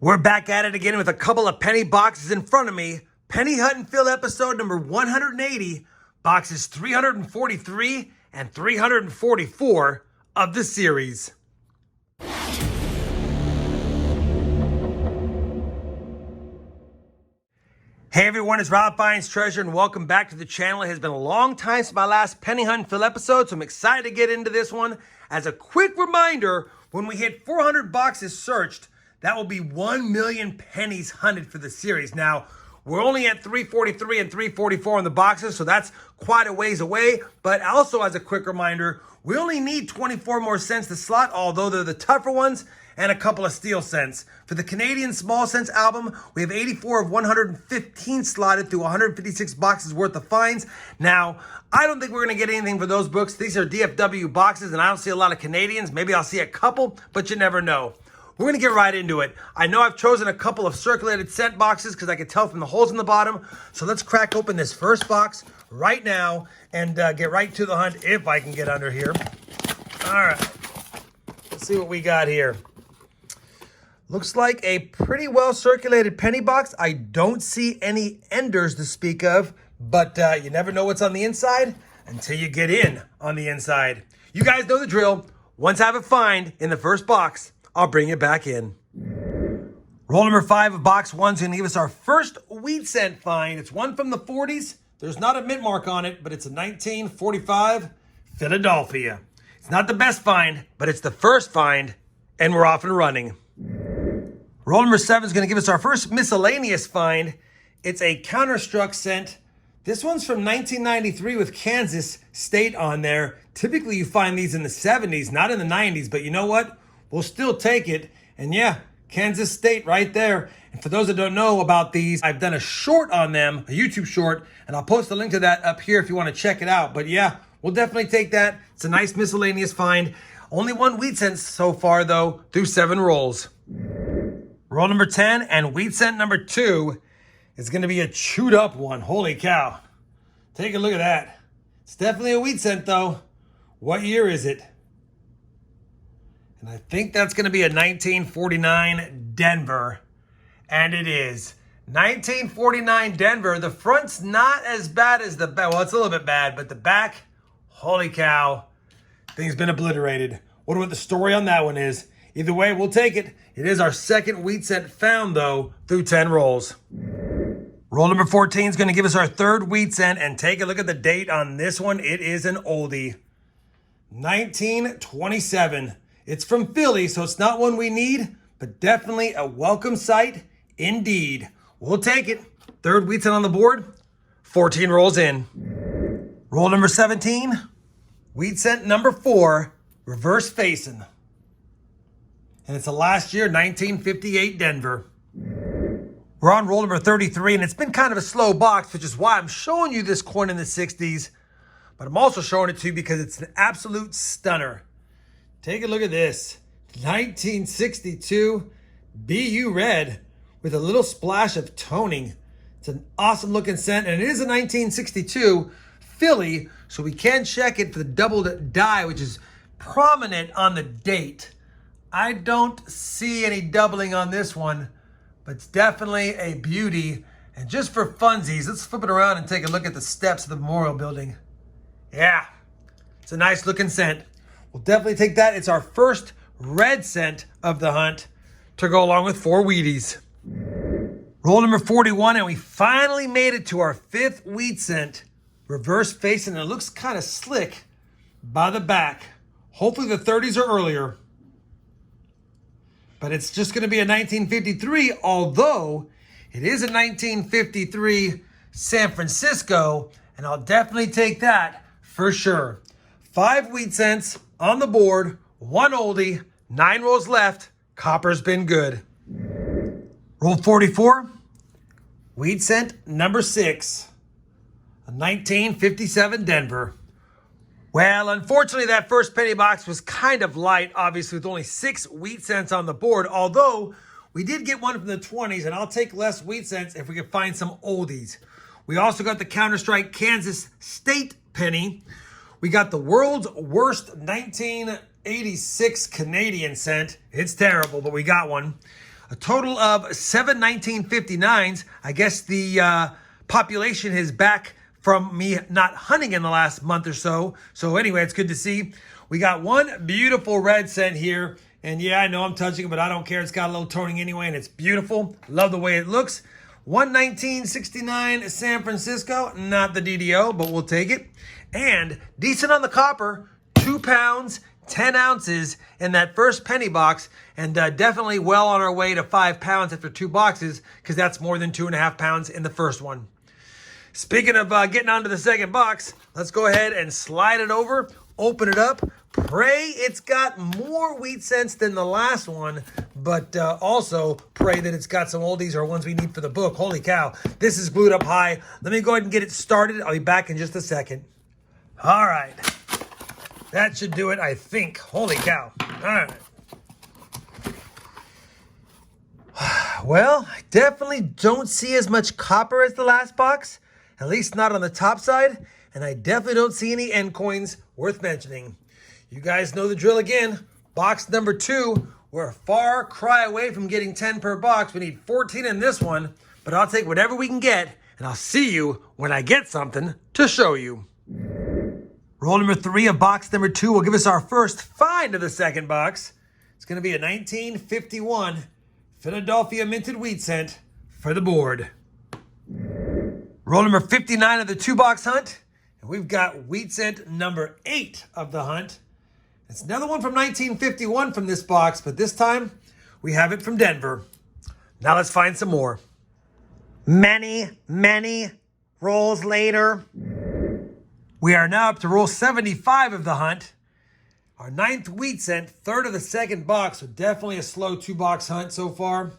We're back at it again with a couple of penny boxes in front of me. Penny Hunt and Fill episode number 180, boxes 343 and 344 of the series. Hey everyone, it's RobFindsTreasure and welcome back to the channel. It has been a long time since my last Penny Hunt and Fill episode, so I'm excited to get into this one. As a quick reminder, when we hit 400 boxes searched, that will be 1 million pennies hunted for the series. Now, we're only at 343 and 344 on the boxes, so that's quite a ways away. But also, as a quick reminder, we only need 24 more cents to slot, although they're the tougher ones, and a couple of steel cents. For the Canadian Small Cents album, we have 84 of 115 slotted through 156 boxes worth of finds. Now, I don't think we're going to get anything for those books. These are DFW boxes, and I don't see a lot of Canadians. Maybe I'll see a couple, but you never know. We're going to get right into it. I know I've chosen a couple of circulated cent boxes because I can tell from the holes in the bottom. So let's crack open this first box right now and get right to the hunt if I can get under here. All right. Let's see what we got here. Looks like a pretty well circulated penny box. I don't see any enders to speak of, but you never know what's on the inside until you get in on the inside. You guys know the drill. Once I have a find in the first box, I'll bring it back in. Roll number 5 of box 1 is going to give us our first wheat cent find. It's one from the 40s. There's not a mint mark on it, but it's a 1945 Philadelphia. It's not the best find, but it's the first find, and we're off and running. Roll number 7 is going to give us our first miscellaneous find. It's a counterstruck cent. This one's from 1993 with Kansas State on there. Typically, you find these in the 70s, not in the 90s, but you know what? We'll still take it. And yeah, Kansas State right there. And for those that don't know about these, I've done a short on them, a YouTube short, and I'll post a link to that up here if you want to check it out. But yeah, we'll definitely take that. It's a nice miscellaneous find. Only 1 wheat cent so far though, through 7 rolls. Roll number 10 and wheat cent number 2 is going to be a chewed up one. Holy cow. Take a look at that. It's definitely a wheat cent though. What year is it? And I think that's going to be a 1949 Denver. And it is. 1949 Denver. The front's not as bad as the back. Well, it's a little bit bad, but the back, holy cow, thing's been obliterated. Wonder what the story on that one is. Either way, we'll take it. It is our second wheat cent found, though, through 10 rolls. Roll number 14 is going to give us our third wheat cent. And take a look at the date on this one. It is an oldie. 1927. It's from Philly, so it's not one we need, but definitely a welcome sight indeed. We'll take it. Third wheat cent on the board, 14 rolls in. Roll number 17, wheat cent number 4, reverse facing. And it's a last year, 1958 Denver. We're on roll number 33, and it's been kind of a slow box, which is why I'm showing you this coin in the 60s, but I'm also showing it to you because it's an absolute stunner. Take a look at this. 1962 BU red with a little splash of toning. It's an awesome looking cent, and it is a 1962 Philly, so we can check it for the doubled die, which is prominent on the date. I don't see any doubling on this one, but it's definitely a beauty. And just for funsies, let's flip it around and take a look at the steps of the memorial building. Yeah, it's a nice looking cent. We'll definitely take that. It's our first red cent of the hunt to go along with 4 Wheaties. Roll number 41, and we finally made it to our 5th wheat cent. Reverse facing, and it looks kind of slick by the back. Hopefully the 30s are earlier. But it's just going to be a 1953, although it is a 1953 San Francisco, and I'll definitely take that for sure. 5 wheat cents on the board, 1 oldie, 9 rolls left. Copper's been good. Roll 44, wheat cent number 6, a 1957 Denver. Well, unfortunately, that first penny box was kind of light, obviously, with only 6 wheat cents on the board, although we did get one from the 20s, and I'll take less wheat cents if we can find some oldies. We also got the Counter-Strike Kansas State penny. We got the world's worst 1986 Canadian cent. It's terrible, but we got one. A total of 7 1959s. I guess the population is back from me not hunting in the last month or so. So anyway, it's good to see. We got one beautiful red cent here. And yeah, I know I'm touching it, but I don't care. It's got a little toning anyway, and it's beautiful. Love the way it looks. 1969 San Francisco. Not the DDO, but we'll take it. And decent on the copper. 2 pounds, 10 ounces in that first penny box. And definitely well on our way to 5 pounds after 2 boxes, because that's more than 2.5 pounds in the first one. Speaking of getting onto the second box, let's go ahead and slide it over, open it up. Pray it's got more wheat cents than the last one, but also pray that it's got some oldies or ones we need for the book. Holy cow, this is glued up high. Let me go ahead and get it started. I'll be back in just a second. All right, that should do it, I think. Holy cow. All right. Well, I definitely don't see as much copper as the last box, at least not on the top side, and I definitely don't see any end coins worth mentioning. You guys know the drill again. Box number 2, we're a far cry away from getting 10 per box. We need 14 in this one, but I'll take whatever we can get, and I'll see you when I get something to show you. Roll number 3 of box number 2 will give us our first find of the second box. It's going to be a 1951 Philadelphia minted wheat cent for the board. Roll number 59 of the 2-box hunt, and we've got wheat cent number 8 of the hunt. It's another one from 1951 from this box, but this time we have it from Denver. Now let's find some more. Many rolls later, we are now up to roll 75 of the hunt. Our 9th wheat cent, 3rd of the second box, so definitely a slow 2-box hunt so far.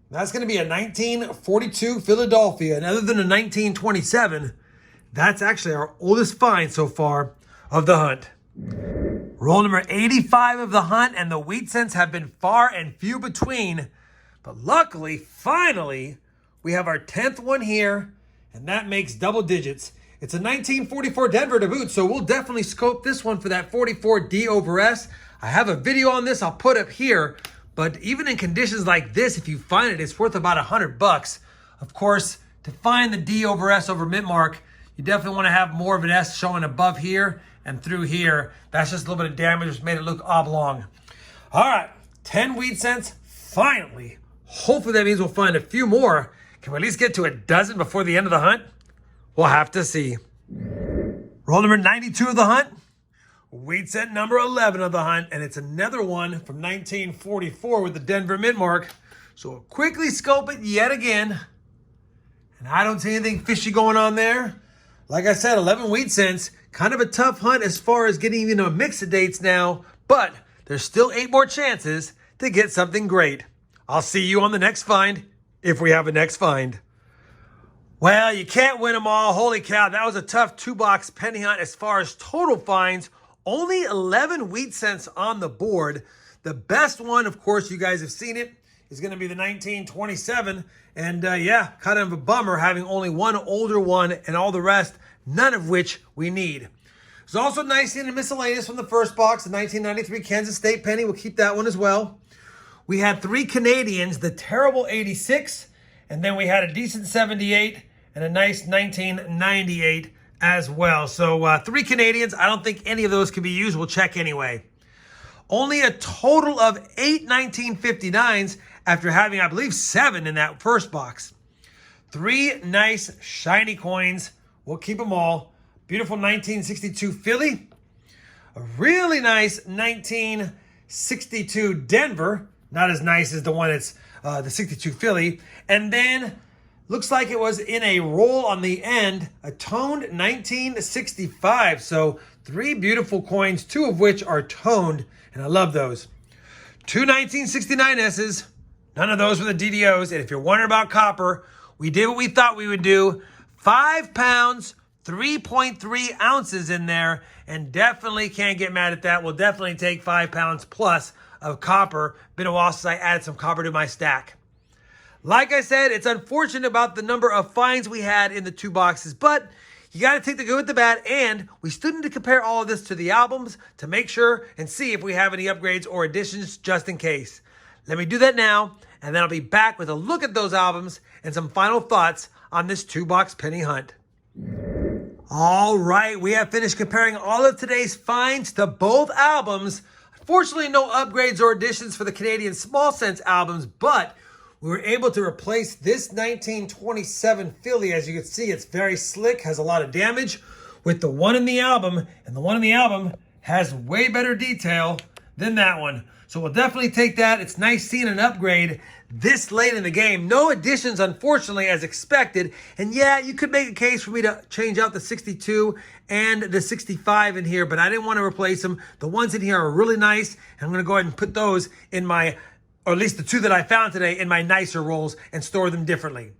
That's going to be a 1942 Philadelphia, and other than a 1927, that's actually our oldest find so far of the hunt. Roll number 85 of the hunt, and the wheat cents have been far and few between. But luckily, finally, we have our 10th one here, and that makes double digits. It's a 1944 Denver to boot, so we'll definitely scope this one for that 44D over S. I have a video on this I'll put up here, but even in conditions like this, if you find it, it's worth about $100. Of course, to find the D over S over mint mark, you definitely want to have more of an S showing above here and through here. That's just a little bit of damage, which made it look oblong. All right, 10 wheat cents, finally. Hopefully that means we'll find a few more. Can we at least get to a dozen before the end of the hunt? We'll have to see. Roll number 92 of the hunt. Wheat cent number 11 of the hunt, and it's another one from 1944 with the Denver mint mark. So we'll quickly scope it yet again. And I don't see anything fishy going on there. Like I said, 11 wheat cents. Kind of a tough hunt as far as getting even a mix of dates now, but there's still 8 more chances to get something great. I'll see you on the next find, if we have a next find. Well, you can't win them all. Holy cow, that was a tough 2-box penny hunt as far as total finds. Only 11 wheat cents on the board. The best one, of course, you guys have seen it, is going to be the 1927. And yeah, kind of a bummer having only one older one and all the rest, none of which we need. There's also nice in the miscellaneous from the first box, the 1993 Kansas State penny. We'll keep that one as well. We had 3 Canadians, the terrible 86, and then we had a decent 78 and a nice 1998 as well. So 3 Canadians. I don't think any of those can be used. We'll check anyway. Only a total of 8 1959s after having, I believe, 7 in that first box. 3 nice shiny coins. We'll keep them all. Beautiful 1962 Philly. A really nice 1962 Denver. Not as nice as the one that's the 62 Philly. And then looks like it was in a roll on the end, a toned 1965. So 3 beautiful coins, 2 of which are toned, and I love those. 2 1969 S's. None of those were the DDOs. And if you're wondering about copper, we did what we thought we would do. 5 pounds, 3.3 ounces in there, and definitely can't get mad at that. We'll definitely take 5 pounds plus of copper. Been a while since I added some copper to my stack. Like I said, it's unfortunate about the number of finds we had in the 2 boxes, but you got to take the good with the bad, and we still need to compare all of this to the albums to make sure and see if we have any upgrades or additions just in case. Let me do that now, and then I'll be back with a look at those albums and some final thoughts on this 2-box penny hunt. All right, we have finished comparing all of today's finds to both albums. Unfortunately, no upgrades or additions for the Canadian Small Cents albums, but we were able to replace this 1927 Philly. As you can see, it's very slick, has a lot of damage, with the one in the album, and the one in the album has way better detail than that one. So we'll definitely take that. It's nice seeing an upgrade this late in the game. No additions, unfortunately, as expected. And yeah, you could make a case for me to change out the 62 and the 65 in here, but I didn't want to replace them. The ones in here are really nice, and I'm going to go ahead and put those in my, or at least the 2 that I found today, in my nicer rolls and store them differently.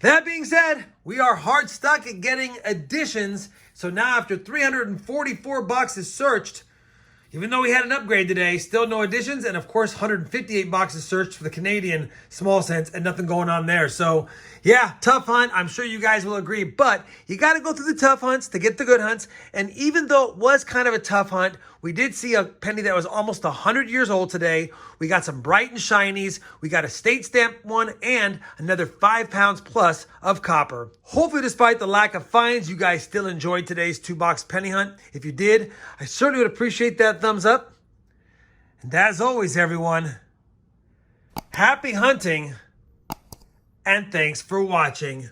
That being said, we are hard stuck at getting additions. So now after 344 boxes searched, even though we had an upgrade today, still no additions, and of course 158 boxes searched for the Canadian Small Cents and nothing going on there. So yeah, tough hunt. I'm sure you guys will agree, but you got to go through the tough hunts to get the good hunts. And even though it was kind of a tough hunt, we did see a penny that was almost 100 years old today. We got some bright and shinies. We got a state stamp one and another 5 pounds plus of copper. Hopefully, despite the lack of finds, you guys still enjoyed today's 2-box penny hunt. If you did, I certainly would appreciate that thumbs up. And as always, everyone, happy hunting and thanks for watching.